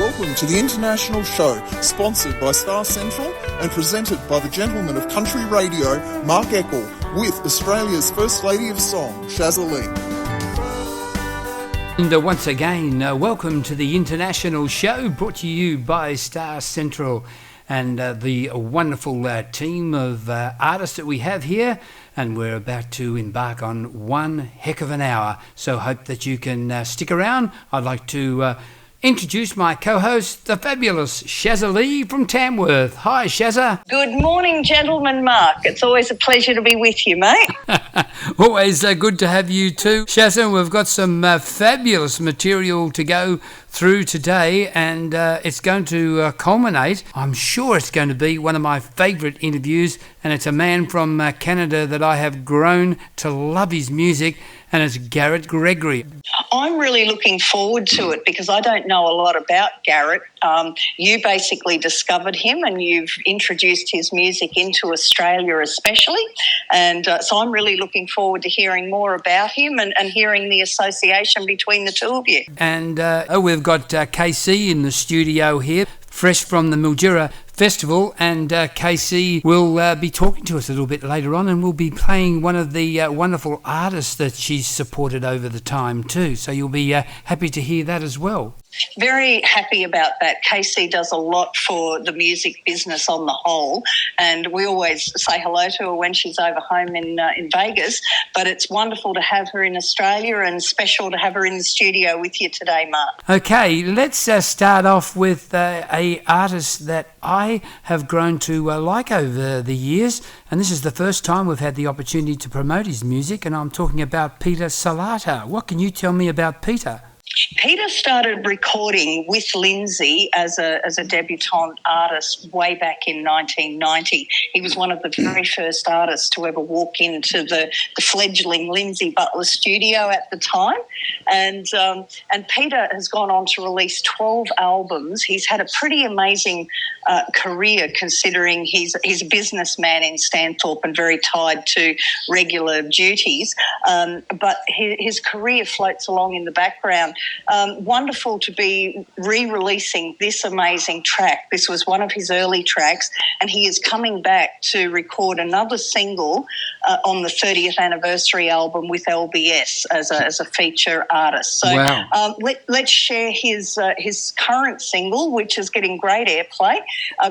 Welcome to the International Show, sponsored by Star Central and presented by the gentleman of country radio, Mark Eckel, with Australia's First Lady of Song, Shaza Leigh. And once again, welcome to the International Show, brought to you by Star Central and the wonderful team of artists that we have here. And we're about to embark on one heck of an hour, so hope that you can stick around. I'd like to introduce my co-host, the fabulous Shaza Leigh from Tamworth. Hi, Shaza. Good morning, gentlemen. Mark. It's always a pleasure to be with you, mate. Always good to have you too. Shaza, we've got some fabulous material to go through today, and it's going to culminate. I'm sure it's going to be one of my favourite interviews, and it's a man from Canada that I have grown to love his music, and it's Garret Gregory. I'm really looking forward to it because I don't know a lot about Garret. You basically discovered him and you've introduced his music into Australia especially, and so I'm really looking forward to hearing more about him and hearing the association between the two of you. And we've got KC in the studio here, fresh from the Mildura Festival, and KC will be talking to us a little bit later on, and we'll be playing one of the wonderful artists that she's supported over the time too, so you'll be happy to hear that as well. Very happy about that. Casey does a lot for the music business on the whole, and we always say hello to her when she's over home in Vegas, but it's wonderful to have her in Australia and special to have her in the studio with you today, Mark. Okay, let's start off with a artist that I have grown to like over the years, and this is the first time we've had the opportunity to promote his music, and I'm talking about Peter Salata. What can you tell me about Peter? Peter started recording with Lindsay as a debutante artist way back in 1990. He was one of the very first artists to ever walk into the fledgling Lindsay Butler studio at the time. And Peter has gone on to release 12 albums. He's had a pretty amazing career considering he's a businessman in Stanthorpe and very tied to regular duties. But his career floats along in the background. Wonderful to be re-releasing this amazing track. This was one of his early tracks, and he is coming back to record another single on the 30th anniversary album with LBS as a feature artist. So wow. Let's share his current single, which is getting great airplay,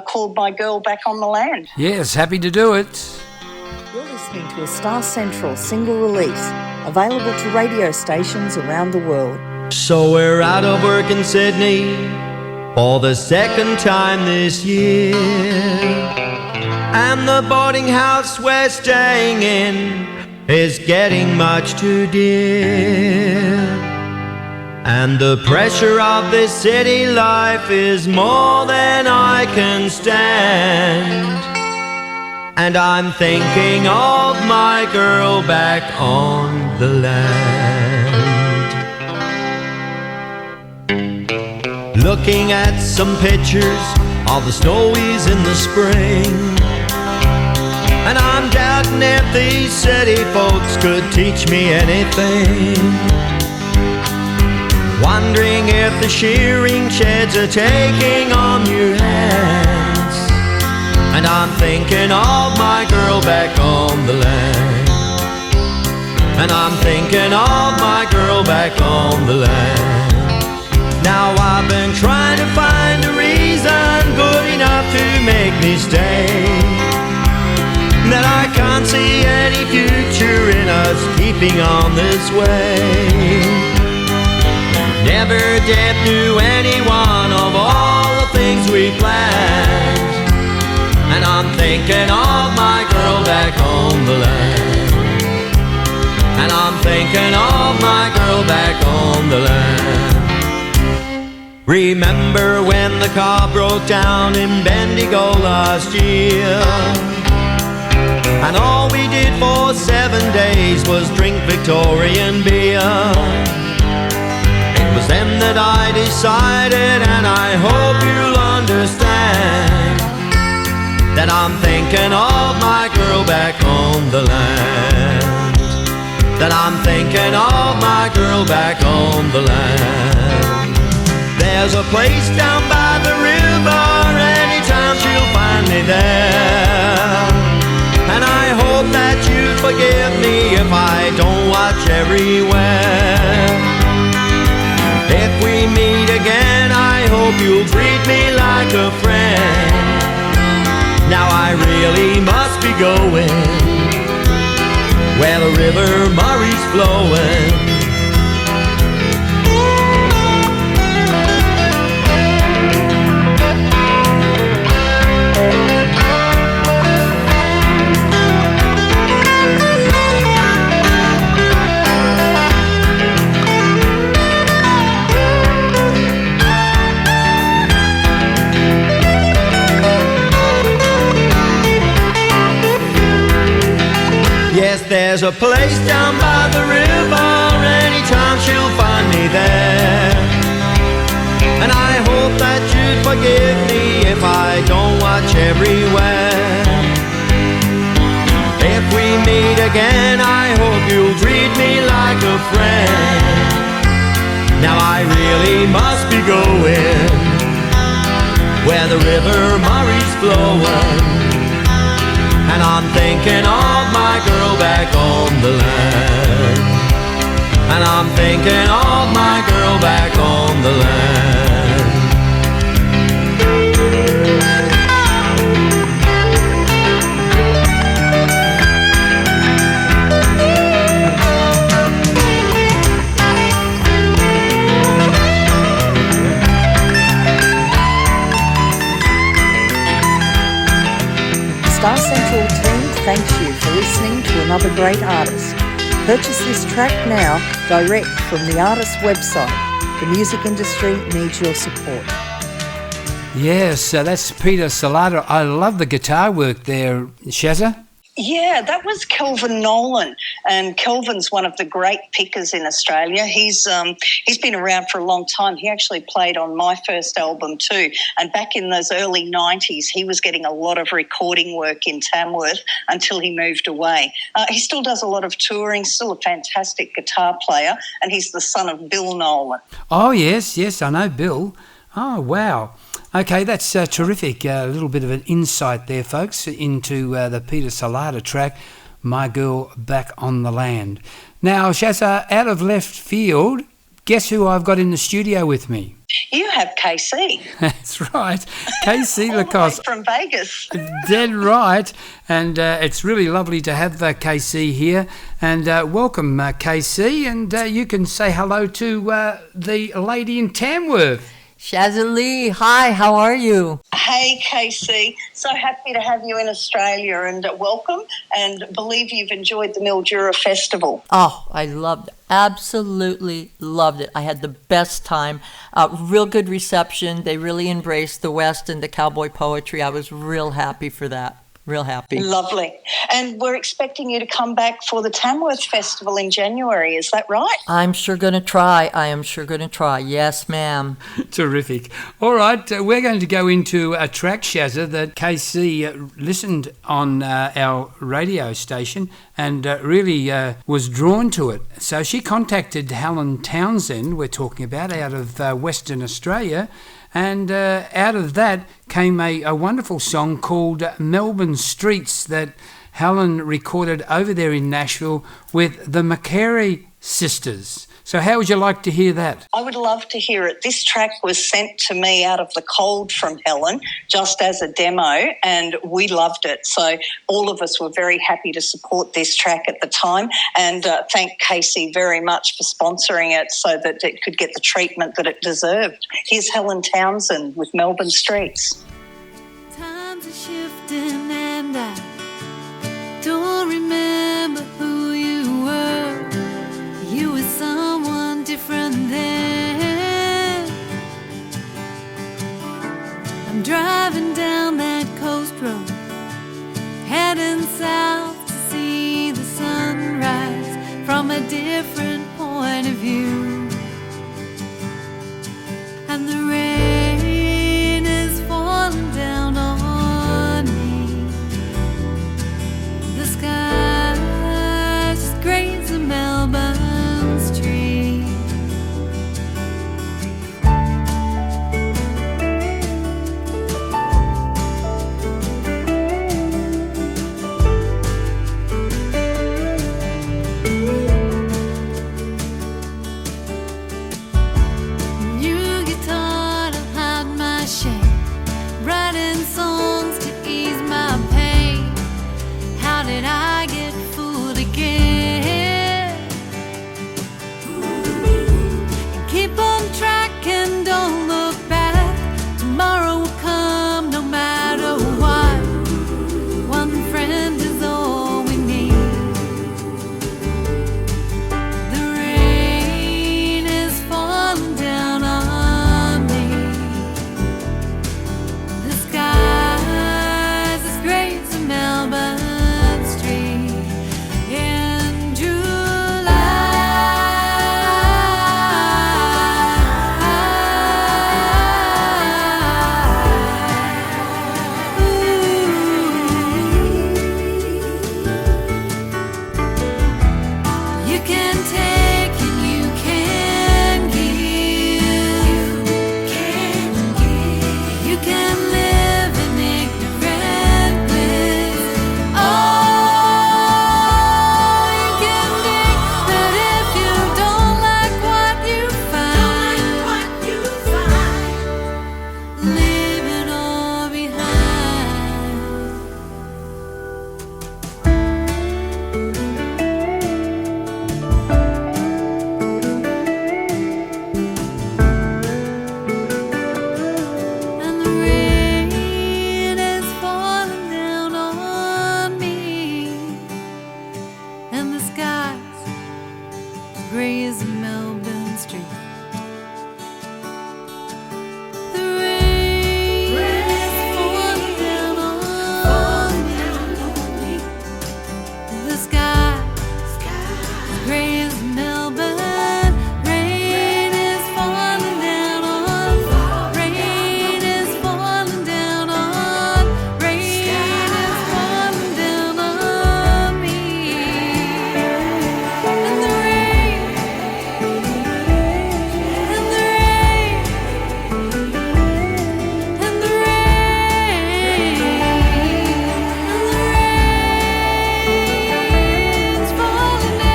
called My Girl Back on the Land. Yes, happy to do it. You're listening to a Star Central single release, available to radio stations around the world. So we're out of work in Sydney for the second time this year, and the boarding house we're staying in is getting much too dear, and the pressure of this city life is more than I can stand, and I'm thinking of my girl back on the land. Looking at some pictures of the snowies in the spring, and I'm doubting if these city folks could teach me anything. Wondering if the shearing sheds are taking on new hands, and I'm thinking of my girl back on the land, and I'm thinking of my girl back on the land. Now I've been trying to find a reason good enough to make me stay, that I can't see any future in us keeping on this way. Never did knew any one of all the things we planned, and I'm thinking of my girl back on the land, and I'm thinking of my girl back on the land. Remember when the car broke down in Bendigo last year, and all we did for 7 days was drink Victorian beer. It was then that I decided, and I hope you'll understand, that I'm thinking of my girl back on the land, that I'm thinking of my girl back on the land. there's a place down by the river, anytime she'll find me there. And I hope that you forgive me if I don't watch everywhere. If we meet again, I hope you'll treat me like a friend. Now I really must be going where the river Murray's flowing. Yes, there's a place down by the river, anytime she'll find me there. And I hope that you'd forgive me if I don't watch everywhere. If we meet again, I hope you'll treat me like a friend. Now I really must be going where the river Murray's flowing. And I'm thinking of my girl back on the land. And I'm thinking of my girl back on the land. Star Central team thanks you for listening to another great artist. Purchase this track now, direct from the artist's website. The music industry needs your support. Yes, that's Peter Salata. I love the guitar work there, Shaza. Yeah, that was Kelvin Nolan, and Kelvin's one of the great pickers in Australia. He's been around for a long time. He actually played on my first album too, and back in those early 90s, he was getting a lot of recording work in Tamworth until he moved away. He still does a lot of touring, still a fantastic guitar player, and he's the son of Bill Nolan. Oh, yes, I know Bill. Oh, wow. Okay, that's terrific. A little bit of an insight there, folks, into the Peter Salata track, My Girl Back on the Land. Now, Shaza, out of left field, guess who I've got in the studio with me? You have KC. That's right, KC Lacoste. From Vegas. Dead right. And it's really lovely to have KC here. And welcome, KC. And you can say hello to the lady in Tamworth. Shaza Leigh, hi, how are you? Hey, Casey. So happy to have you in Australia, and welcome, and believe you've enjoyed the Mildura Festival. Oh, I loved it. Absolutely loved it. I had the best time. Real good reception. They really embraced the West and the cowboy poetry. I was real happy for that. Real happy. Lovely. And we're expecting you to come back for the Tamworth Festival in January. Is that right? I'm sure going to try. I am sure going to try. Yes, ma'am. Terrific. All right, we're going to go into a track, Shaza, that KC listened on our radio station and really was drawn to it. So she contacted Helen Townsend, we're talking about, out of Western Australia. And out of that came a wonderful song called Melbourne Streets that Helen recorded over there in Nashville with the McCary sisters. So how would you like to hear that? I would love to hear it. This track was sent to me out of the cold from Helen just as a demo, and we loved it. So all of us were very happy to support this track at the time, and thank Casey very much for sponsoring it so that it could get the treatment that it deserved. Here's Helen Townsend with Melbourne Streets. Times are shifting and I don't remember who you were. You were someone different then. I'm driving down that coast road, heading south to see the sunrise from a different point of view. And the rain is falling down on me. The sky just grains of Melbourne. gray as Melbourne Street. The rain is falling down on me. The sky is gray as Melbourne. Rain is falling down on. Rain is falling down on. Rain is falling down on me. And the rain, and the rain, and the rain's falling down,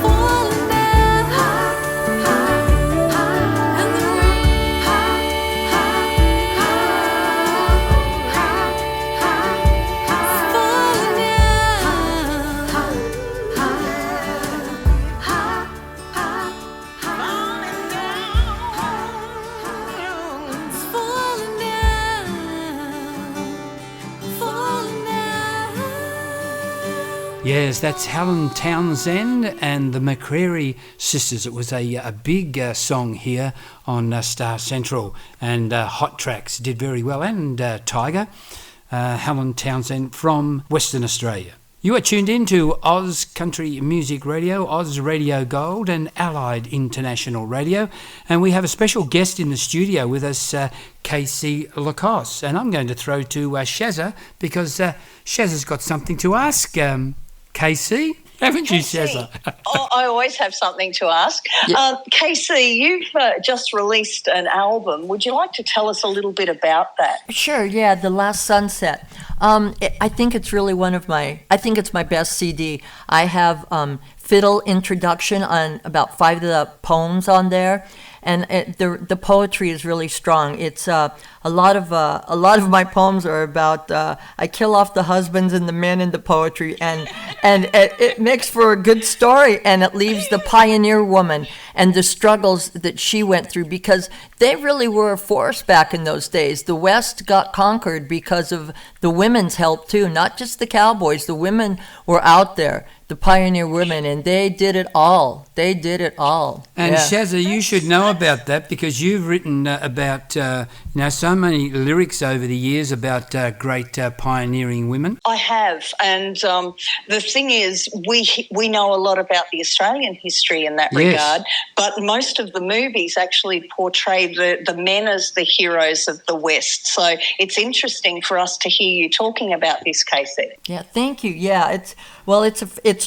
falling down, and the rain's falling down, falling down. Yes, that's Helen Townsend and the McCreary Sisters. It was a big song here on Star Central, and Hot Tracks did very well, and Tiger, Helen Townsend from Western Australia. You are tuned in to Oz Country Music Radio, Oz Radio Gold and Allied International Radio, and we have a special guest in the studio with us, Casey Lacoste, and I'm going to throw to Shaza because Shaza's got something to ask Casey. Haven't you, Shaza? Oh, I always have something to ask. Casey, you've just released an album. Would you like to tell us a little bit about that? Sure, yeah, The Last Sunset. I think it's really I think it's my best CD. I have fiddle introduction on about 5 of the poems on there, and the poetry is really strong. It's a lot of my poems are about I kill off the husbands and the men in the poetry, and it makes for a good story, and it leaves the pioneer woman and the struggles that she went through, because they really were a force back in those days. The West got conquered because of the women's help too, not just the cowboys. The women were out there, the pioneer women, and they did it all. They did it all. And yeah. Shaza, you should know about that because you've written about so many lyrics over the years about great pioneering women. I have, and the thing is, we know a lot about the Australian history in that regard, but most of the movies actually portray the men as the heroes of the West. So it's interesting for us to hear you talking about this, Casey. Yeah, thank you. Yeah, it's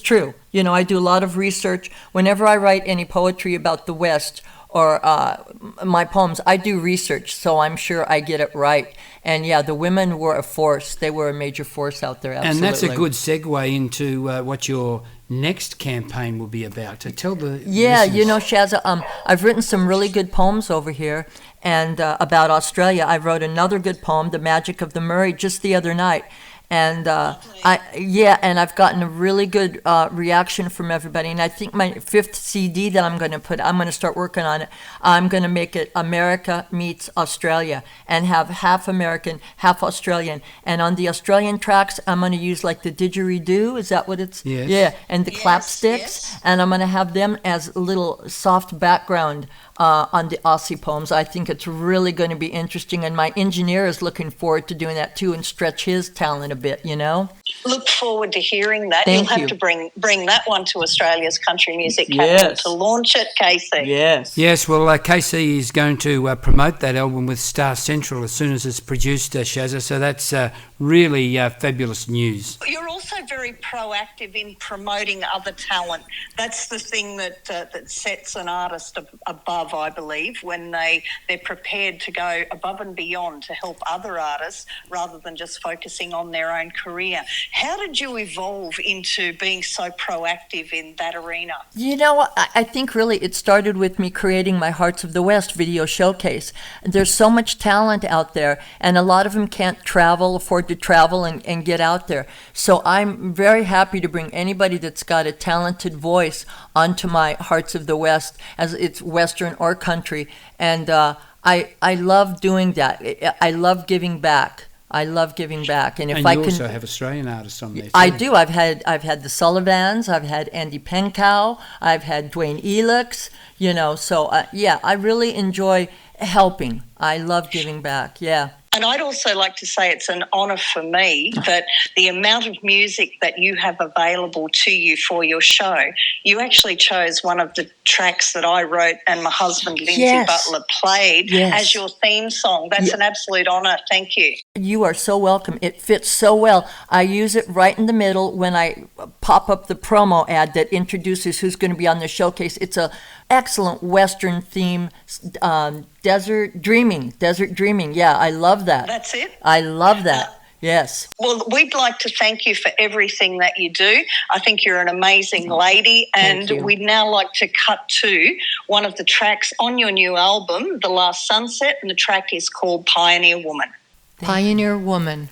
true. You know, I do a lot of research. Whenever I write any poetry about the West or my poems, I do research, so I'm sure I get it right. And yeah, the women were a force. They were a major force out there, absolutely. And that's a good segue into what your next campaign will be about. To tell the listeners. You know, Shaza, I've written some really good poems over here, and about Australia. I wrote another good poem, The Magic of the Murray, just the other night. And and I've gotten a really good reaction from everybody. And I think my 5th CD that I'm going to start working on it. I'm going to make it America Meets Australia and have half American, half Australian. And on the Australian tracks, I'm going to use like the didgeridoo. Is that what it's? Yes. Yeah, and the clapsticks. Yes. And I'm going to have them as a little soft background on the Aussie poems. I think it's really going to be interesting, and my engineer is looking forward to doing that too and stretch his talent a bit, you know? Look forward to hearing that. Thank You'll have you. to bring that one to Australia's country music capital to launch it, Casey. Yes. Yes, well, Casey is going to promote that album with Star Central as soon as it's produced, Shaza, so that's really fabulous news. You're also very proactive in promoting other talent. That's the thing that sets an artist above, I believe, when they're prepared to go above and beyond to help other artists rather than just focusing on their own career. How did you evolve into being so proactive in that arena? You know, I think really it started with me creating my Hearts of the West video showcase. There's so much talent out there, and a lot of them can't afford to travel and get out there. So I'm very happy to bring anybody that's got a talented voice onto my Hearts of the West, as it's Western or country. And I love doing that. I love giving back. I love giving back, and if And I you can, also have Australian artists on there too. I do. I've had the Sullivans, I've had Andy Penkow, I've had Dwayne Elix. So yeah, I really enjoy helping. I love giving back. Yeah. And I'd also like to say it's an honour for me that the amount of music that you have available to you for your show, you actually chose one of the tracks that I wrote and my husband, Lindsay Yes. Butler, played Yes. as your theme song. That's an absolute honour. Thank you. You are so welcome. It fits so well. I use it right in the middle when I pop up the promo ad that introduces who's going to be on the showcase. It's a excellent Western theme, desert dreaming. Yeah, I love that. That's it. I love that. Yes. Well, we'd like to thank you for everything that you do. I think you're an amazing lady, and you. we'd now like to cut to one of the tracks on your new album, The Last Sunset, and the track is called Pioneer Woman. Pioneer woman.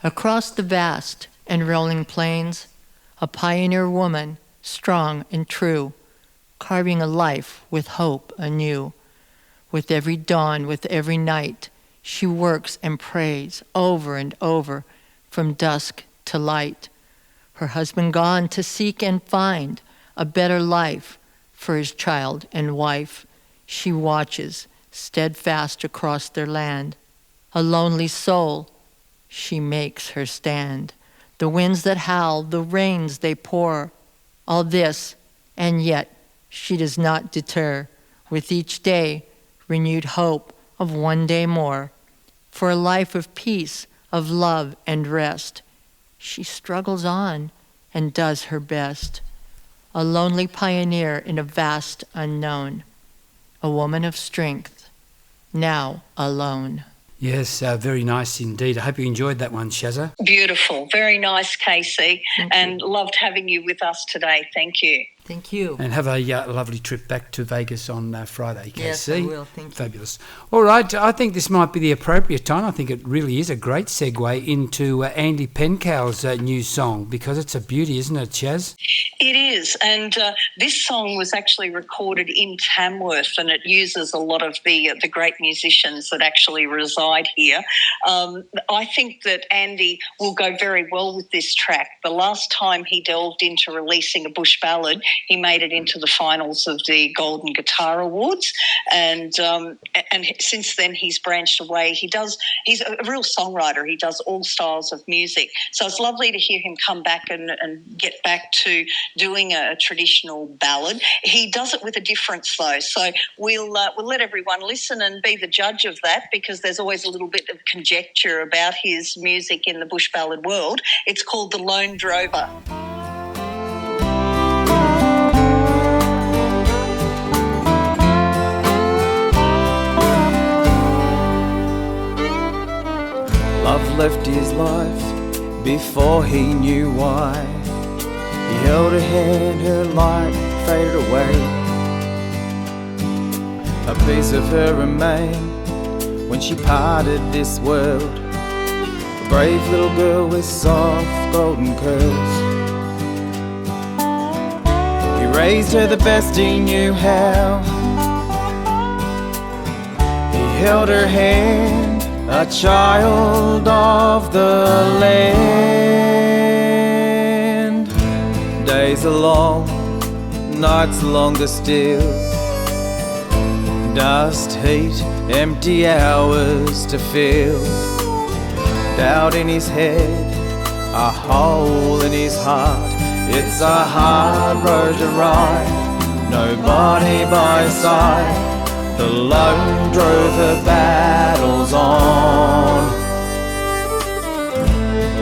Across the vast and rolling plains, a pioneer woman, strong and true, carving a life with hope anew. With every dawn, with every night, she works and prays over and over, from dusk to light. Her husband gone to seek and find a better life for his child and wife. She watches, steadfast across their land. A lonely soul, she makes her stand. The winds that howl, the rains they pour, all this, and yet she does not deter. With each day, renewed hope of one day more. For a life of peace, of love and rest, she struggles on and does her best. A lonely pioneer in a vast unknown, a woman of strength, now alone. Yes, very nice indeed. I hope you enjoyed that one, Shaza. Beautiful. Very nice, Casey, and loved having you with us today. Thank you. Thank you. And have a lovely trip back to Vegas on Friday, Casey. Yes, I will. Thank you. Fabulous. All right, I think this might be the appropriate time. I think it really is a great segue into Andy Penkow's new song, because it's a beauty, isn't it, Chaz? It is, and this song was actually recorded in Tamworth, and it uses a lot of the great musicians that actually reside here. I think that Andy will go very well with this track. The last time he delved into releasing a bush ballad, he made it into the finals of the Golden Guitar Awards, and since then he's branched away. He's a real songwriter. He does all styles of music. So it's lovely to hear him come back and get back to doing a traditional ballad. He does it with a difference though. So we'll let everyone listen and be the judge of that, because there's always a little bit of conjecture about his music in the bush ballad world. It's called The Lone Drover. Love left his life before he knew why. He held her hand, her light faded away. A piece of her remained when she parted this world. A brave little girl with soft golden curls. He raised her the best he knew how. He held her hand, a child of the land. Days are long, nights longer still. Dust, heat, empty hours to fill. Doubt in his head, a hole in his heart. It's a hard road to ride, nobody by his side. The lone drover battles on.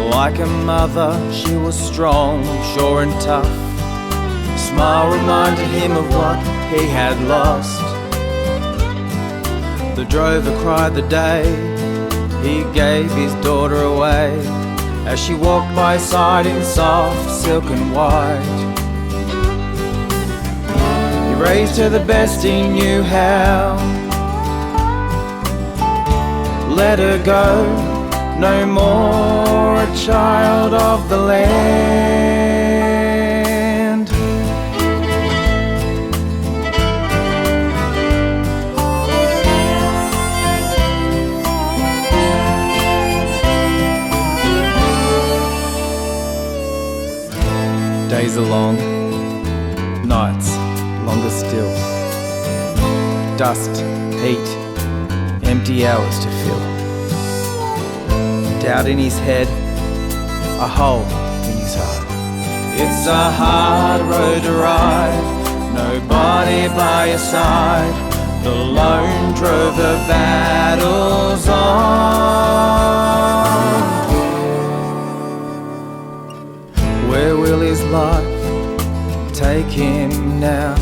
Like a mother, she was strong, sure and tough. Smile reminded him of what he had lost. The drover cried the day he gave his daughter away, as she walked by his side in soft silk and white. He raised her the best he knew how. Let her go, no more a child of the land. long, nights longer still. Dust, heat, empty hours to fill. Doubt in his head, a hole in his heart. It's a hard road to ride, nobody by your side. The lone drove the battles on. Where will his life take him now?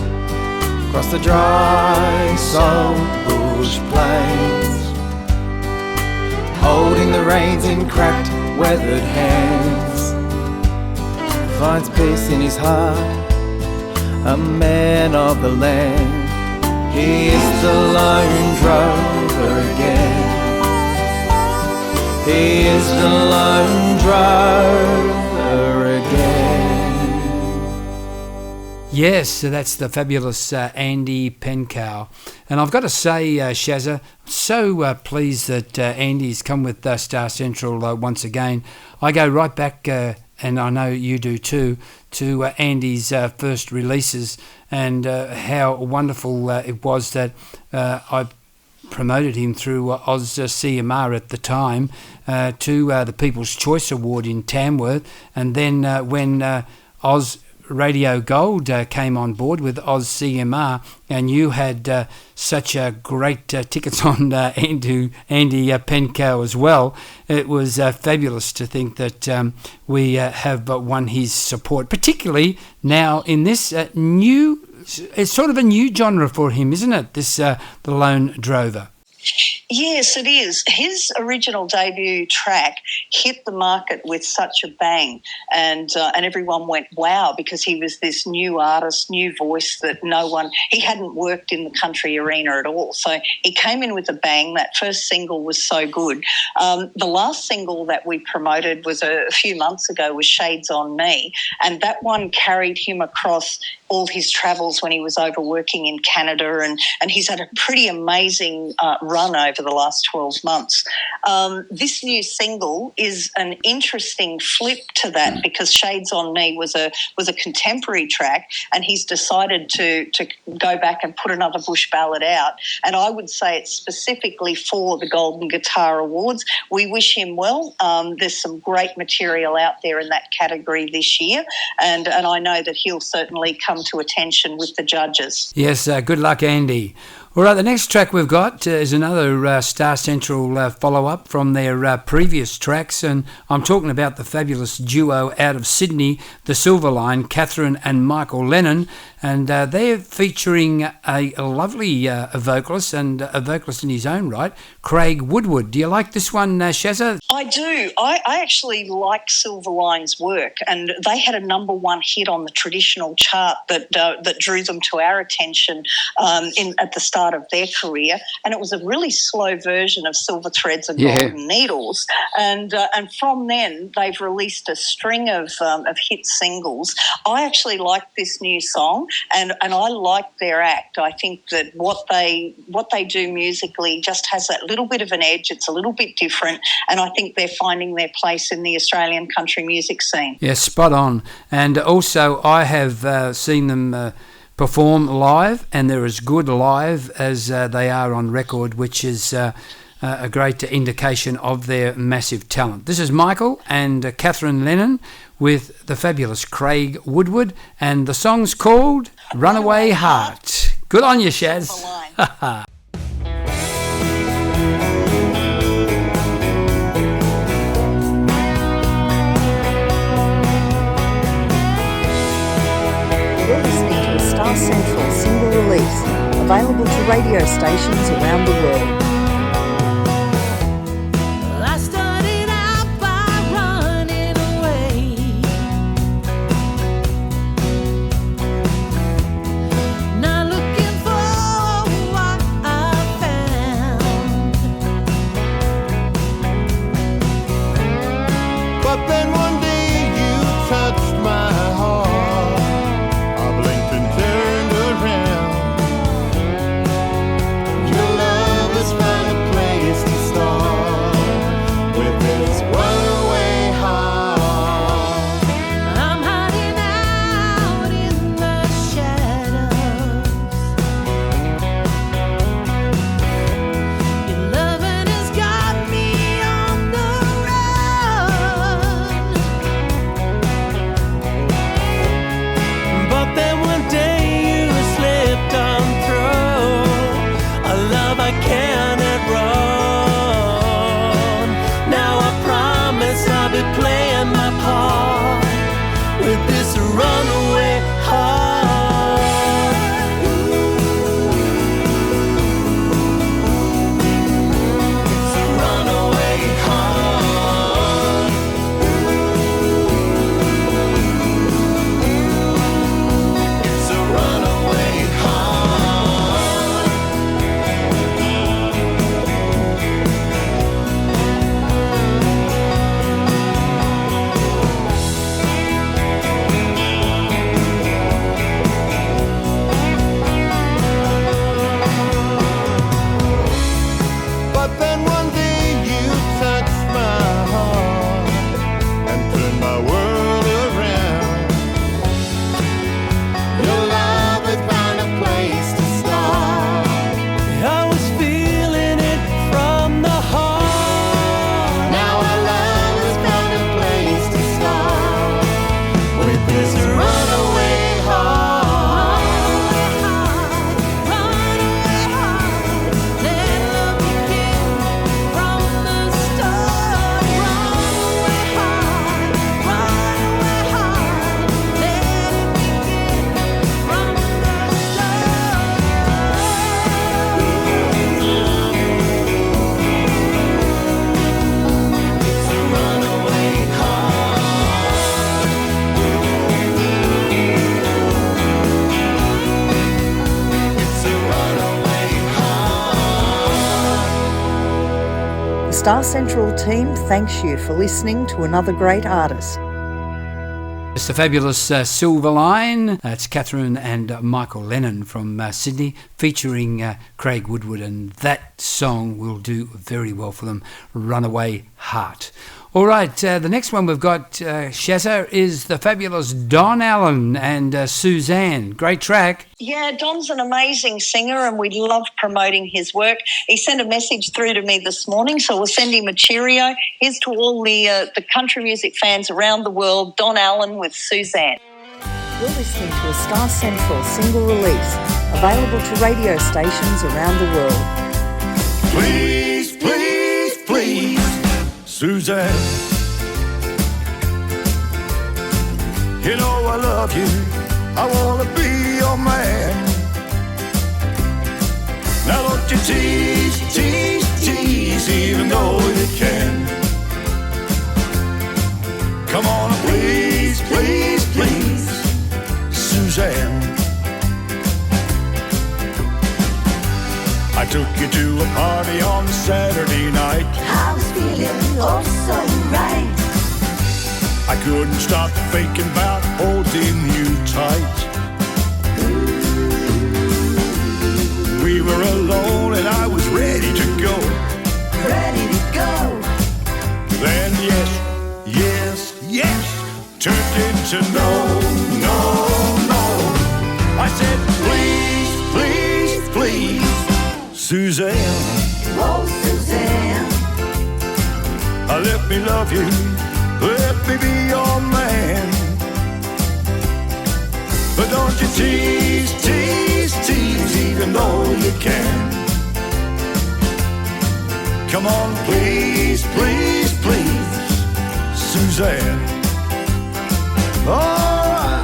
Across the dry, salt bush plains, holding the reins in cracked, weathered hands. Finds peace in his heart, a man of the land. He is the lone drover again. He is the lone drover again. Yes, so that's the fabulous Andy Penkow. And I've got to say, Shaza, so pleased that Andy's come with Star Central once again. I go right back, and I know you do too, to Andy's first releases, and how wonderful it was that I promoted him through Oz CMR at the time to the People's Choice Award in Tamworth. And then when Oz Radio Gold came on board with Oz CMR, and you had such a great tickets on Andy Penkow as well. It was fabulous to think that we have won his support, particularly now in this new, it's sort of a new genre for him, isn't it? This the Lone Drover. Yes, it is. His original debut track hit the market with such a bang, and everyone went wow, because he was this new artist, new voice that he hadn't worked in the country arena at all. So he came in with a bang. That first single was so good. The last single that we promoted was a few months ago, was Shades on Me, and that one carried him across all his travels when he was over working in Canada, and he's had a pretty amazing run over the last 12 months. This new single is an interesting flip to that, because Shades on Me was a contemporary track, and he's decided to go back and put another bush ballad out. And I would say it's specifically for the Golden Guitar Awards. We wish him well. There's some great material out there in that category this year, and I know that he'll certainly come to attention with the judges. Yes, good luck, Andy. All right, the next track we've got is another Star Central follow-up from their previous tracks, and I'm talking about the fabulous duo out of Sydney, the Silverline, Catherine and Michael Lennon, and they're featuring a lovely vocalist, and a vocalist in his own right, Craig Woodward. Do you like this one, Shaza? I do. I actually like Silverline's work, and they had a #1 hit on the traditional chart that drew them to our attention at the start of their career, and it was a really slow version of Silver Threads and Golden Needles, and from then they've released a string of hit singles. I actually like this new song, and I like their act. I think that what they do musically just has that little bit of an edge. It's a little bit different, and I think they're finding their place in the Australian country music scene. Yeah, spot on. And also I have seen them perform live, and they're as good live as they are on record, which is a great indication of their massive talent. This is Michael and Catherine Lennon with the fabulous Craig Woodward, and the song's called Runaway Heart. Good on you, Shaz. You're listening to a Star Central single release, available to radio stations around the world. I started out by running away, not looking for what I found. But then one day you touched my heart. I blinked and turned around. Your love is fine. Star Central team thanks you for listening to another great artist. It's the fabulous Silverline. It's Catherine and Michael Lennon from Sydney, featuring Craig Woodward, and that song will do very well for them, Runaway Heart. All right, the next one we've got, Shaza, is the fabulous Don Allen and Suzanne. Great track. Yeah, Don's an amazing singer and we love promoting his work. He sent a message through to me this morning, so we'll send him a cheerio. Here's to all the country music fans around the world, Don Allen with Suzanne. You're listening to a Star Central single release, available to radio stations around the world. Please, please, please, Suzanne, you know I love you, I want to be your man. Now don't you tease, tease, tease, even though you can. Come on, please, please, please, Suzanne. I took you to a party on Saturday night. I was feeling oh so right. I couldn't stop thinking about holding you tight. We were alone and I was ready to go. Ready to go. Then yes, yes, yes turned into no, no, no. I said please, please, please, Suzanne. Oh, Suzanne. Let me love you, let me be your man. But don't you tease, tease, tease, even though you can. Come on, please, please, please, Suzanne. All right.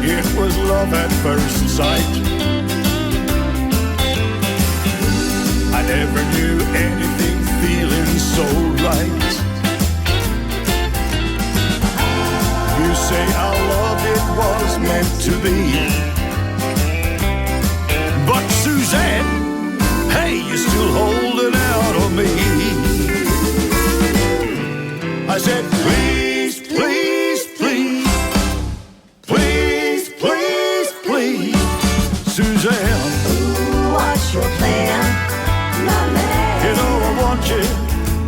It was love at first sight. I never knew anything feeling so right. You say our love it was meant to be, but Suzanne, hey, you're still holding out on me. I said please, please, please, Suzanne. Ooh, what's your plan, my man? You know I want you,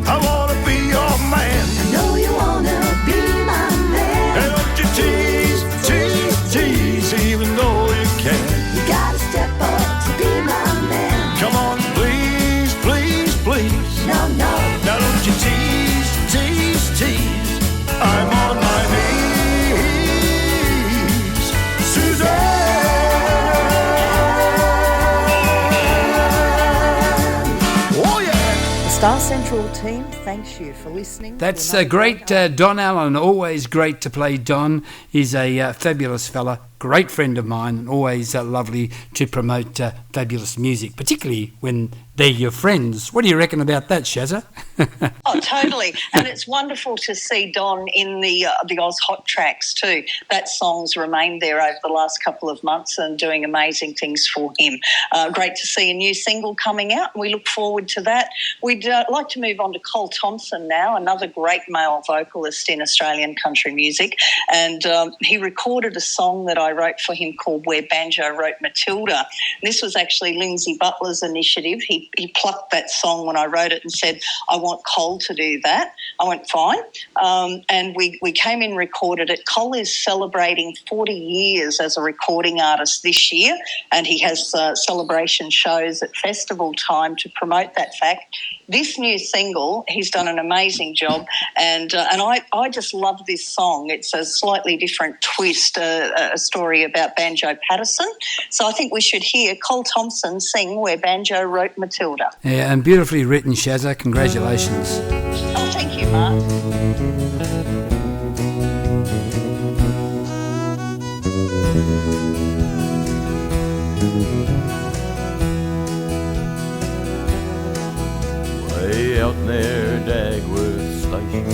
I want to be your man. I know you want to be my man. And don't you tease, tease, tease, even though you can. You gotta step up to be my man. Come on, please, please, please. No, no. Now don't you tease, tease, tease. I'm on my knees, Suzanne. Star Central team thanks you for listening. That's a great Don Allen. Always great to play Don. He's a fabulous fella, great friend of mine, and always lovely to promote fabulous music, particularly when they're your friends. What do you reckon about that, Shaza? Oh, totally. And it's wonderful to see Don in the Oz Hot Tracks too. That song's remained there over the last couple of months and doing amazing things for him. Great to see a new single coming out, and we look forward to that. We'd like to move on to Col Thomson now, another great male vocalist in Australian country music. And he recorded a song that I wrote for him called Where Banjo Wrote Matilda. This was actually Lindsay Butler's initiative. He plucked that song when I wrote it and said, I want Col to do that. I went, fine. And we came in, recorded it. Col is celebrating 40 years as a recording artist this year, and he has celebration shows at festival time to promote that fact. This new single, he's done an amazing job, and I just love this song. It's a slightly different twist, a story about Banjo Patterson. So I think we should hear Col Thomson sing Where Banjo Wrote Matilda. Yeah, and beautifully written, Shaza. Congratulations. Thank you, Mark. Way out near Dagworth Station,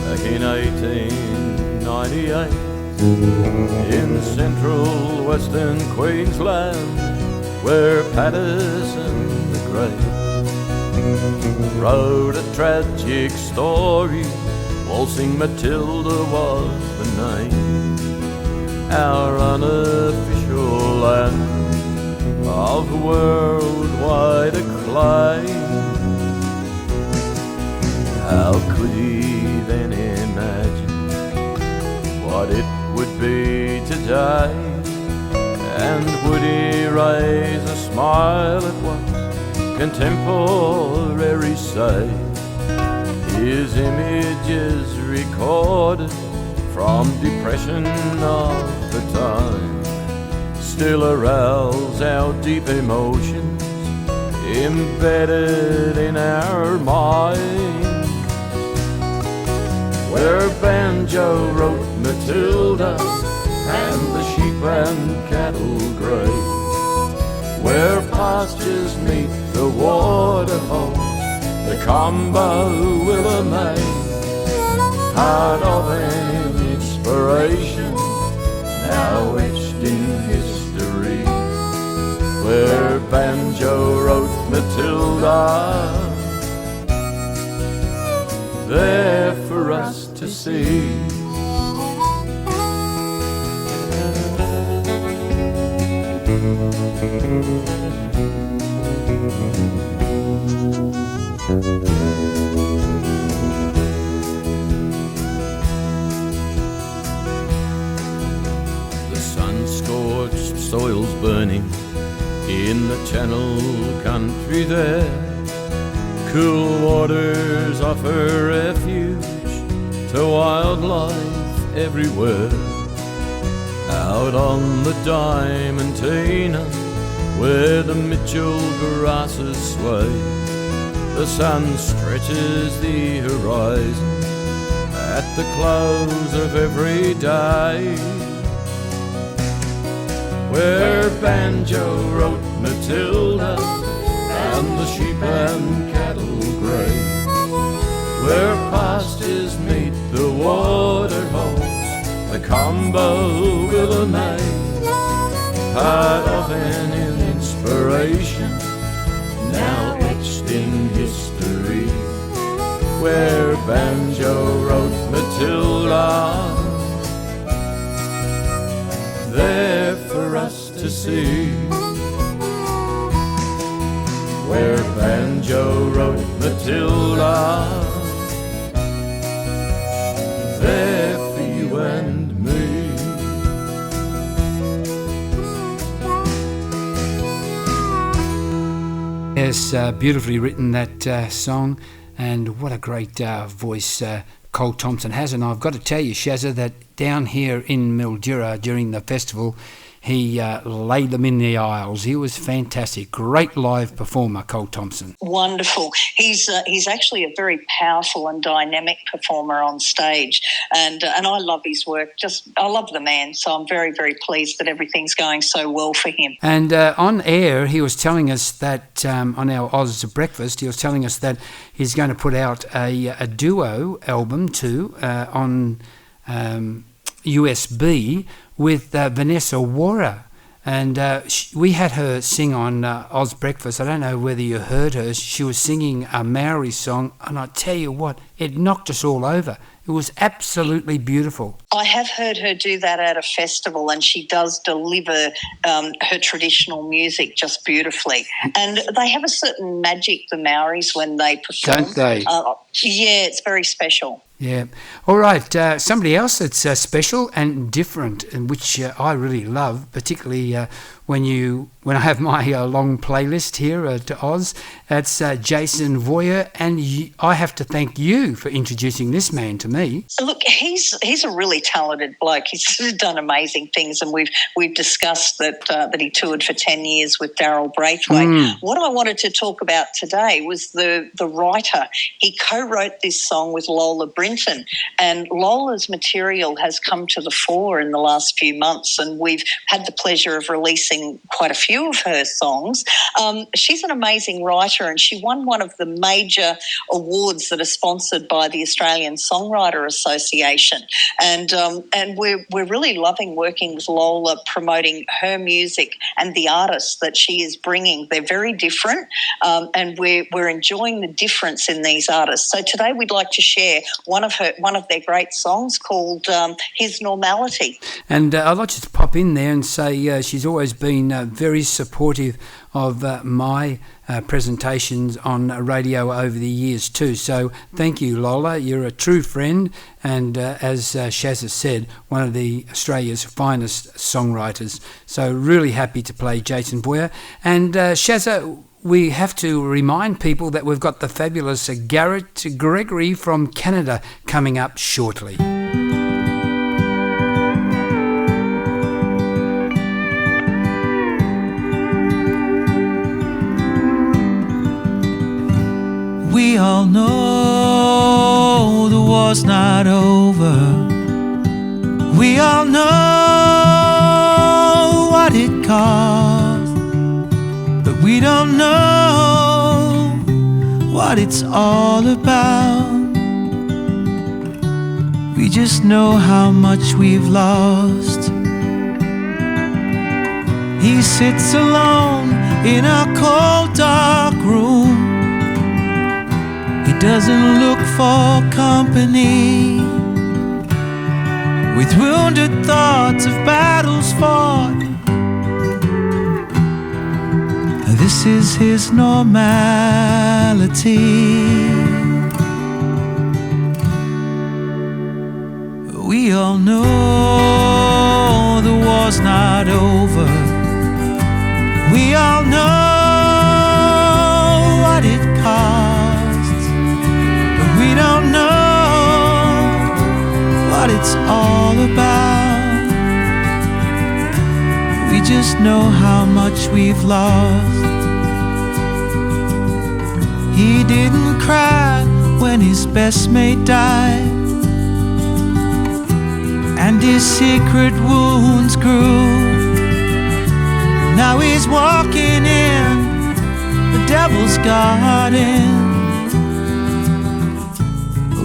back in 1898, in central western Queensland, where Patterson the Great wrote a tragic story. Waltzing Matilda was the name, our unofficial anthem of worldwide acclaim. How could he then imagine what it would be today? And would he raise a smile at what contemporaries say? His image is recorded from depression of the time, still arouse our deep emotions embedded in our mind. Where banjo wrote Matilda and the sheep and cattle graze, where pastures meet the waterholes, the combo will amaze. Heart of an inspiration, now etched in history, where banjo wrote Matilda, there for us to see. The sun-scorched soil's burning in the Channel country there. Cool waters offer refuge to wildlife everywhere. Out on the Diamantina, where the Mitchell grasses sway, the sun stretches the horizon at the close of every day. Where banjo wrote Matilda and the sheep and cattle graze, where pastures meet the waterholes, the combo will amaze. Part of an inspiration, now etched in history, where banjo wrote Matilda, there for us to see. Where banjo wrote Matilda, there for you and me. Yes, beautifully written, that song, and what a great voice Col Thomson has. And I've got to tell you, Shaza, that down here in Mildura during the festival, he laid them in the aisles. He was fantastic. Great live performer, Col Thomson. Wonderful. He's actually a very powerful and dynamic performer on stage, and I love his work. I love the man, so I'm very, very pleased that everything's going so well for him. And on air, he was telling us that on our Oz Breakfast, he was telling us that he's going to put out a duo album too on USB with Vanessa Wara. And we had her sing on Oz Breakfast. I don't know whether you heard her. She was singing a Maori song, and I tell you what, it knocked us all over. It was absolutely beautiful. I have heard her do that at a festival, and she does deliver her traditional music just beautifully. And they have a certain magic, the Maoris, when they perform. Don't they? Yeah, it's very special. Yeah. All right. Somebody else that's special and different, and which I really love, particularly when I have my long playlist here to Oz, it's Jason Vorherr, and I have to thank you for introducing this man to me. Look, he's a really talented bloke. He's done amazing things, and we've discussed that he toured for 10 years with Darryl Braithwaite. What I wanted to talk about today was the writer. He co-wrote this song with Lola Brinton, and Lola's material has come to the fore in the last few months, and we've had the pleasure of releasing quite a few of her songs. She's an amazing writer, and she won one of the major awards that are sponsored by the Australian Songwriter Association. And we're really loving working with Lola, promoting her music and the artists that she is bringing. They're very different, and we're enjoying the difference in these artists. So today we'd like to share one of their great songs called His Normality. And I'd like to pop in there and say she's always been very supportive of my presentations on radio over the years too. So thank you, Lola. You're a true friend, and as Shaza said, one of Australia's finest songwriters. So really happy to play Jason Vorherr. And Shaza, we have to remind people that we've got the fabulous Garret Gregory from Canada coming up shortly. We all know the war's not over. We all know what it cost, but we don't know what it's all about. We just know how much we've lost. He sits alone in a cold, dark room. He doesn't look for company, with wounded thoughts of battles fought. This is his normality. We all know the war's not over. We all know what it costs, but we don't know what it's all about. We just know how much we've lost. He didn't cry when his best mate died, and his secret wounds grew. Now he's walking in the devil's garden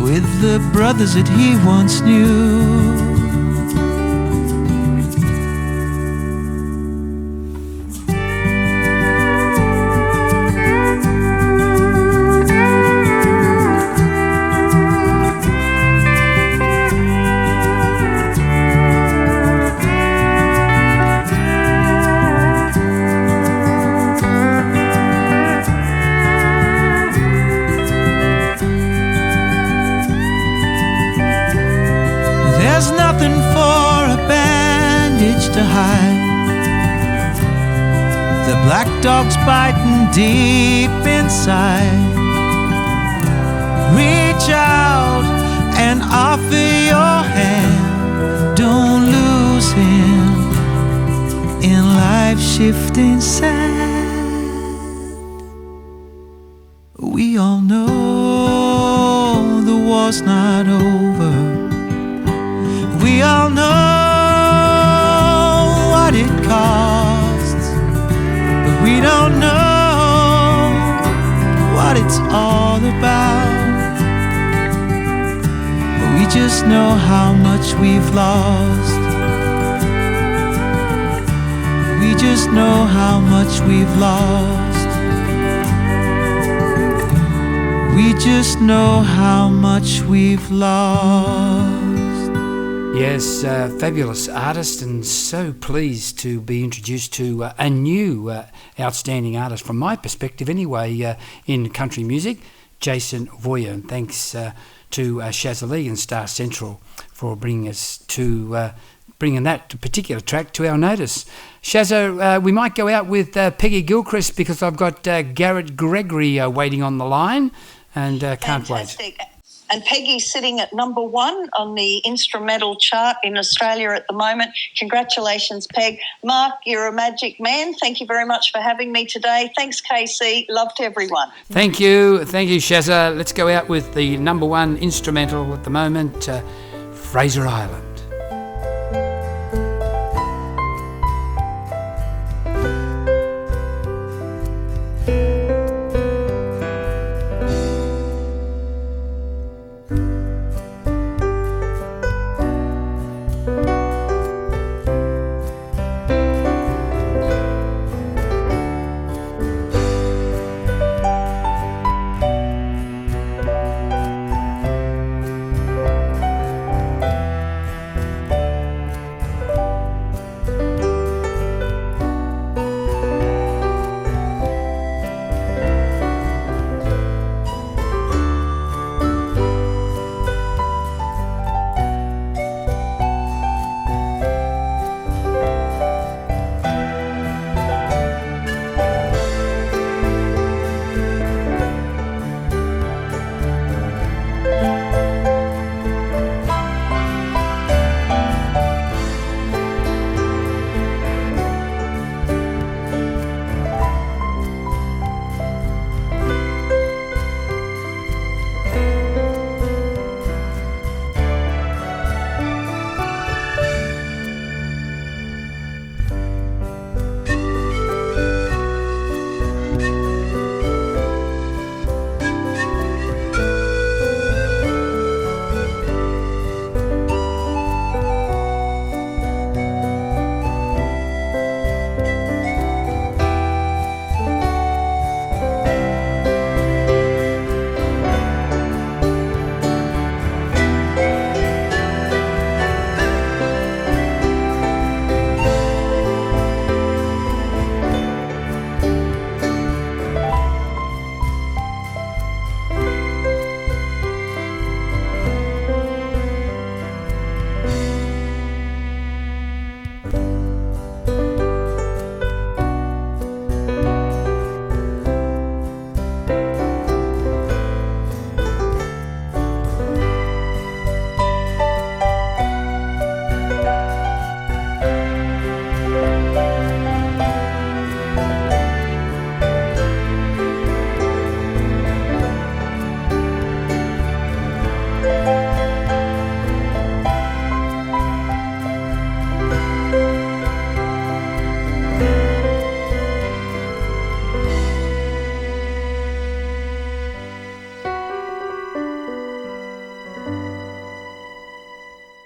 with the brothers that he once knew. To hide. The black dog's biting deep inside. Reach out and offer your hand. Don't lose him in life's shifting sand. We all know the war's not over. We all know it costs, but we don't know what it's all about. But we just know how much we've lost. We just know how much we've lost. We just know how much we've lost. Yes, fabulous artist, and so pleased to be introduced to a new outstanding artist, from my perspective anyway, in country music, Jason Vorherr. And thanks to Shaza Leigh and Star Central for bringing us to bringing that particular track to our notice. Shaza, we might go out with Peggy Gilchrist because I've got Garret Gregory waiting on the line, and can't wait. And Peggy's sitting at number 1 on the instrumental chart in Australia at the moment. Congratulations, Peg. Mark, you're a magic man. Thank you very much for having me today. Thanks, KC. Love to everyone. Thank you, Shaza. Let's go out with the number 1 instrumental at the moment, Fraser Island.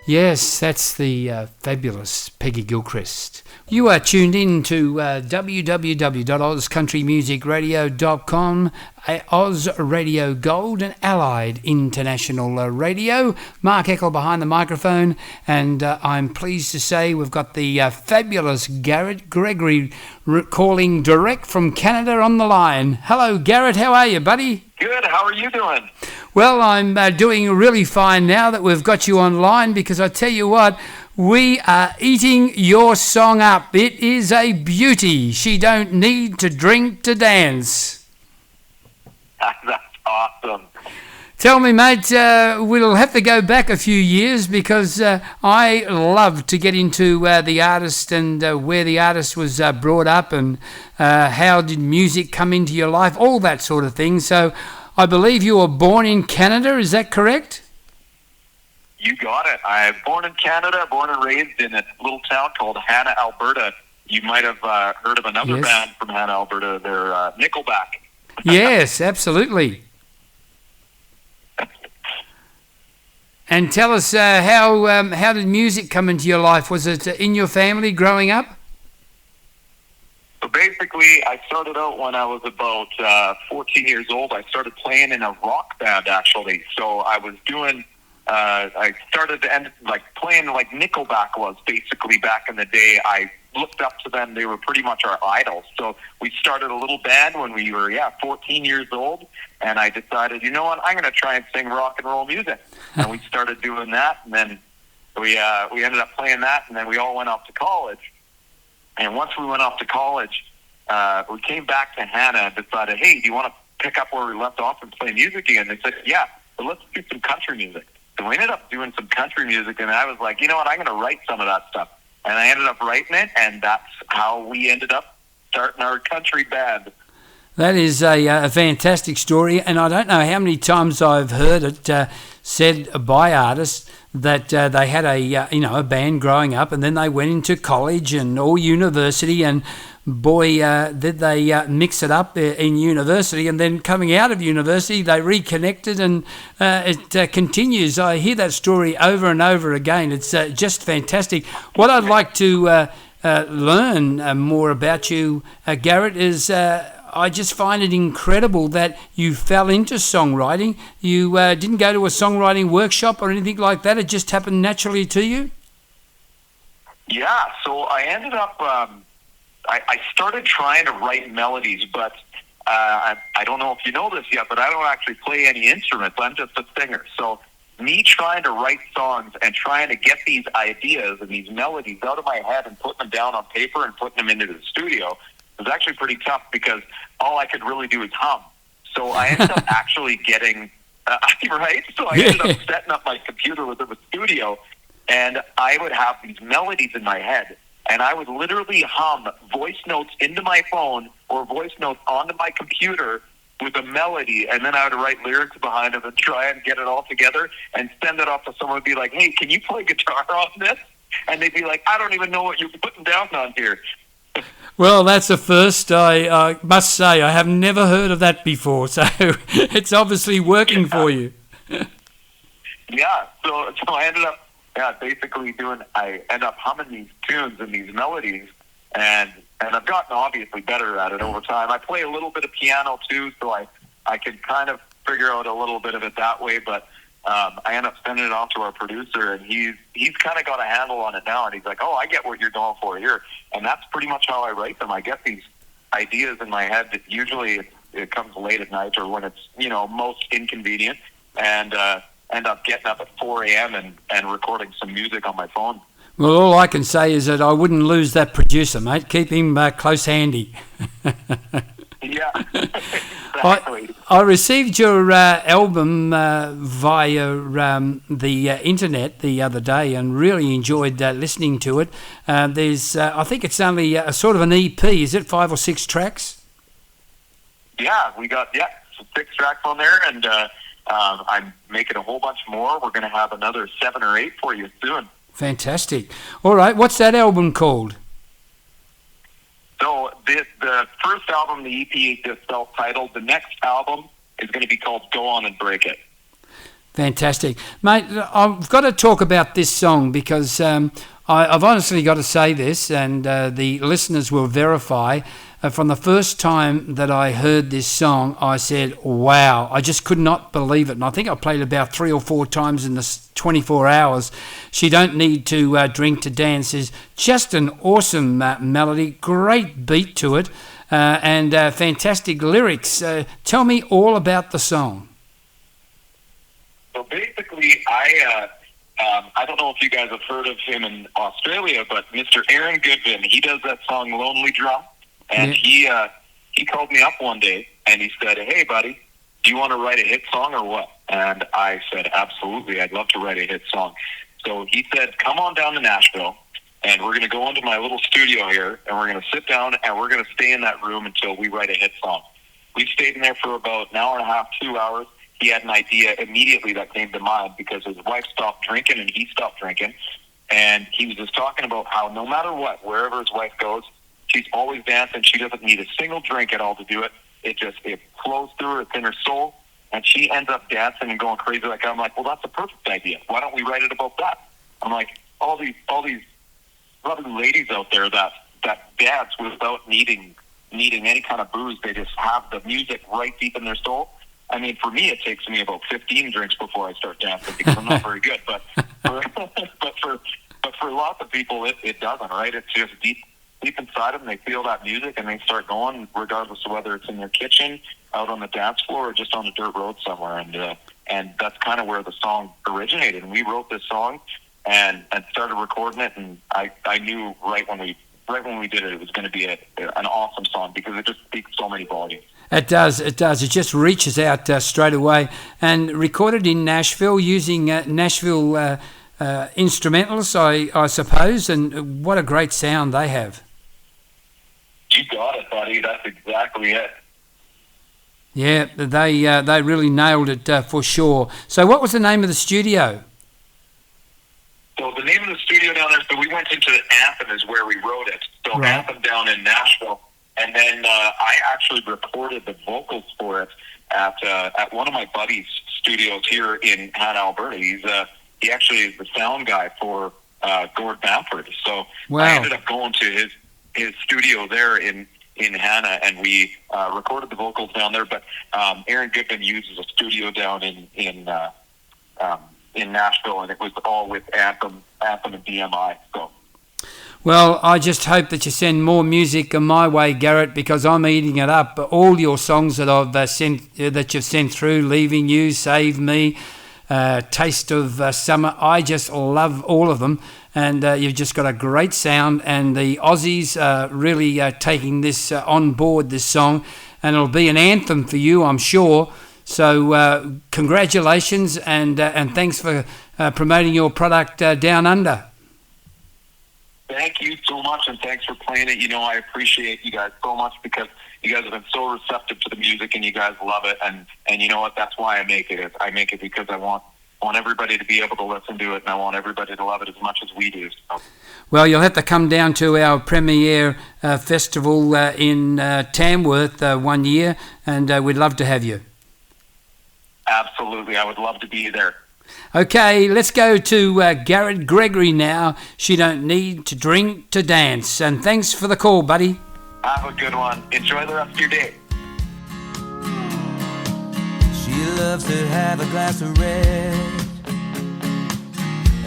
Yes, that's the fabulous Peggy Gilchrist. You are tuned in to www.ozcountrymusicradio.com, Oz Radio Gold and Allied International Radio. Mark Eckel behind the microphone, and I'm pleased to say we've got the fabulous Garret Gregory calling direct from Canada on the line. Hello, Garret. How are you, buddy? Good. How are you doing? Well, I'm doing really fine now that we've got you online, because I tell you what, we are eating your song up. It is a beauty. She don't need to drink to dance. That's awesome. Tell me, mate, we'll have to go back a few years, because I love to get into the artist and where the artist was brought up, and how did music come into your life, all that sort of thing. So I believe you were born in Canada, is that correct? You got it. I'm born in Canada, born and raised in a little town called Hanna, Alberta. You might have heard of another band from Hanna, Alberta. They're Nickelback. Yes, absolutely. And tell us, how did music come into your life? Was it in your family growing up? So basically, I started out when I was about 14 years old. I started playing in a rock band, actually. So I was doing, I started to end like playing like Nickelback was basically back in the day. I looked up to them. They were pretty much our idols. So we started a little band when we were, 14 years old. And I decided, you know what, I'm going to try and sing rock and roll music. And we started doing that. And then we ended up playing that, and then we all went off to college. And once we went off to college, we came back to Hannah and decided, hey, do you want to pick up where we left off and play music again? They said, yeah, but let's do some country music. So we ended up doing some country music, and I was like, you know what, I'm going to write some of that stuff. And I ended up writing it, and that's how we ended up starting our country band. That is a fantastic story, and I don't know how many times I've heard it said by artists that they had a band growing up, and then they went into college and or university, and boy, did they mix it up in university, and then coming out of university, they reconnected, and it continues. I hear that story over and over again. It's just fantastic. What I'd like to learn more about you, Garret, is I just find it incredible that you fell into songwriting. You didn't go to a songwriting workshop or anything like that. It just happened naturally to you? Yeah, so I ended up... I started trying to write melodies, but I don't know if you know this yet, but I don't actually play any instruments. I'm just a singer. So me trying to write songs and trying to get these ideas and these melodies out of my head and putting them down on paper and putting them into the studio was actually pretty tough because all I could really do is hum. So I ended up actually getting, right? So I ended up setting up my computer within the studio, and I would have these melodies in my head. And I would literally hum voice notes into my phone or voice notes onto my computer with a melody, and then I would write lyrics behind them and try and get it all together and send it off to someone and be like, hey, can you play guitar on this? And they'd be like, I don't even know what you're putting down on here. Well, that's a first. I must say, I have never heard of that before, so it's obviously working for you. Yeah, so I ended up basically I end up humming these tunes and these melodies, and I've gotten obviously better at it over time. I play a little bit of piano too, so I can kind of figure out a little bit of it that way, but I end up sending it off to our producer, and he's kind of got a handle on it now, and he's like, oh, I get what you're going for here. And that's pretty much how I write them. I get these ideas in my head that usually it comes late at night or when it's, most inconvenient, and end up getting up at 4 a.m. and recording some music on my phone. Well, all I can say is that I wouldn't lose that producer, mate. Keep him close handy. Yeah, exactly. I received your album via the internet the other day and really enjoyed listening to it. There's, I think it's only a sort of an EP. Is it 5 or 6 tracks? Yeah, we got 6 tracks on there, and I'm making a whole bunch more. We're going to have another 7 or 8 for you soon. Fantastic. All right, what's that album called? So the first album, the EP, is self-titled. The next album is going to be called Go On and Break It. Fantastic. Mate, I've got to talk about this song because I've honestly got to say this, and the listeners will verify. From the first time that I heard this song, I said, wow, I just could not believe it. And I think I played it about 3 or 4 times in the 24 hours. She Don't Need to Drink to Dance is just an awesome melody, great beat to it, and fantastic lyrics. Tell me all about the song. So basically, I don't know if you guys have heard of him in Australia, but Mr. Aaron Goodwin, he does that song Lonely Drum. And he called me up one day and he said, hey, buddy, do you want to write a hit song or what? And I said, absolutely, I'd love to write a hit song. So he said, come on down to Nashville, and we're going to go into my little studio here, and we're going to sit down, and we're going to stay in that room until we write a hit song. We stayed in there for about an hour and a half, 2 hours. He had an idea immediately that came to mind because his wife stopped drinking and he stopped drinking. And he was just talking about how no matter what, wherever his wife goes, she's always dancing. She doesn't need a single drink at all to do it. It flows through her. It's in her soul. And she ends up dancing and going crazy. I'm like, well, that's a perfect idea. Why don't we write it about that? I'm like, all these lovely ladies out there that dance without needing any kind of booze. They just have the music right deep in their soul. I mean, for me, it takes me about 15 drinks before I start dancing because I'm not very good. But for lots of people, it doesn't, right? It's just deep inside them. They feel that music and they start going, regardless of whether it's in their kitchen, out on the dance floor, or just on a dirt road somewhere. And that's kind of where the song originated. And we wrote this song and started recording it. And I knew right when we did it, it was going to be an awesome song because it just speaks so many volumes. It does. It just reaches out straight away. And recorded in Nashville using Nashville instrumentals, I suppose. And what a great sound they have. You got it, buddy. That's exactly it. Yeah, they really nailed it for sure. So what was the name of the studio? So the name of the studio down there, so we went into Anthem is where we wrote it. So Right. Anthem down in Nashville. And then I actually recorded the vocals for it at one of my buddies' studios here in Hannah, Alberta. He actually is the sound guy for Gord Bamford. So Wow. I ended up going to his studio there in Hannah, and we recorded the vocals down there. But Aaron Goodman uses a studio down in Nashville, and it was all with Anthem and BMI. So. Well, I just hope that you send more music my way, Garrett, because I'm eating it up. All your songs that I've that you've sent through, Leaving You, Save Me, Taste of Summer, I just love all of them. And you've just got a great sound, and the Aussies are really taking this on board, this song, and it'll be an anthem for you, I'm sure. So congratulations, and thanks for promoting your product down under. Thank you so much, and thanks for playing it. I appreciate you guys so much because you guys have been so receptive to the music, and you guys love it. And you know what? That's why I make it. I make it because I want everybody to be able to listen to it, and I want everybody to love it as much as we do. So. Well, you'll have to come down to our premiere festival in Tamworth one year, and we'd love to have you. Absolutely. I would love to be there. Okay, let's go to Garret Gregory now. She don't need to drink to dance. And thanks for the call, buddy. Have a good one. Enjoy the rest of your day. She loves to have a glass of red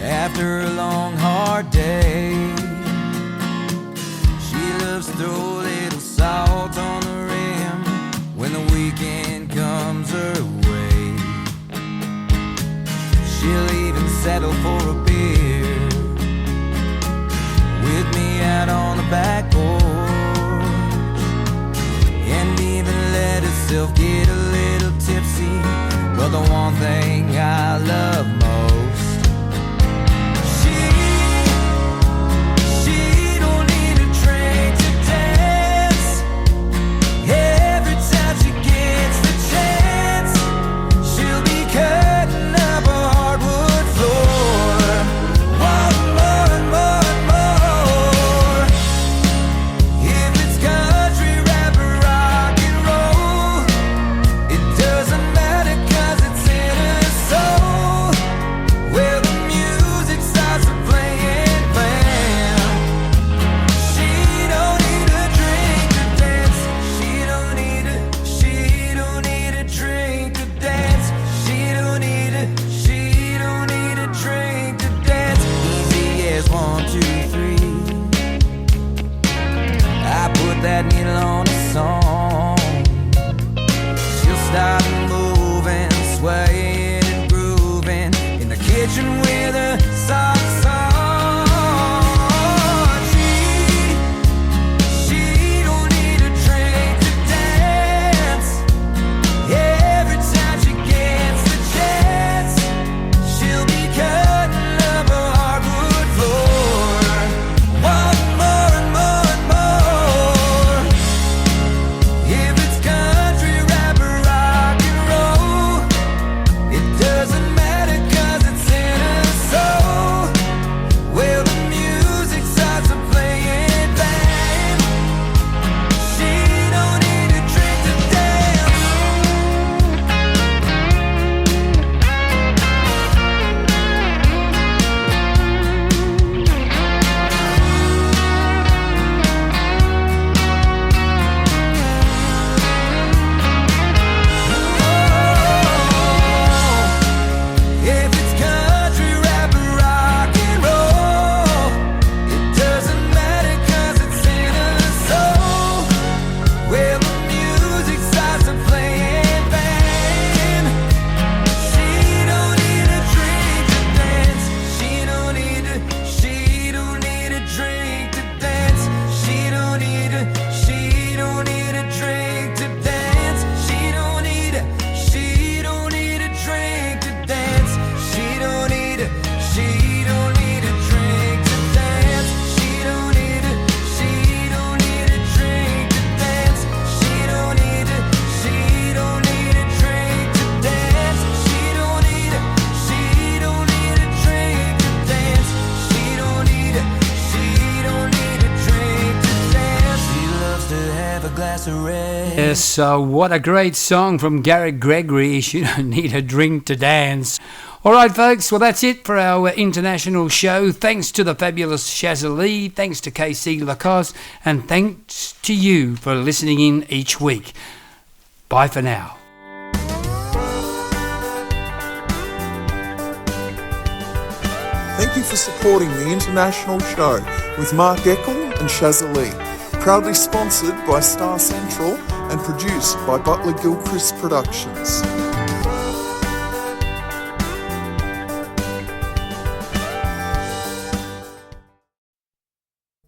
after a long, hard day. She loves to throw a little salt on the rim when the weekend comes her way. She'll even settle for a beer with me out on the back porch, and even let herself get a little tipsy. But the one thing I love most, she don't need a drink to dance. Every time she gets the chance, she'll be cutting up a hardwood floor. One more and more and more. If it's country, rap, or rock and roll, it doesn't matter 'cause it's in her soul. Well, the music starts to playing, bam. She don't need a drink to dance. She don't need a drink to dance. She don't need a drink to dance. Easy as 1, 2, 3. I put that needle on a song. She'll start moving, swaying and grooving in the kitchen with a soft song. She don't need a drink to dance. Every time she gets the chance, she'll be cutting up a hardwood floor. One more and more and more. If it's country, rap, or rock and roll, it doesn't matter 'cause it's in her soul. Nazareth. Yes, so what a great song from Garret Gregory. You don't need a drink to dance. All right, folks, well, that's it for our international show. Thanks to the fabulous Shaza Leigh, thanks to KC Lacoste, and thanks to you for listening in each week. Bye for now. Thank you for supporting the international show with Mark Eckel and Shaza Leigh. Proudly sponsored by Star Central and produced by Butler Gilchrist Productions.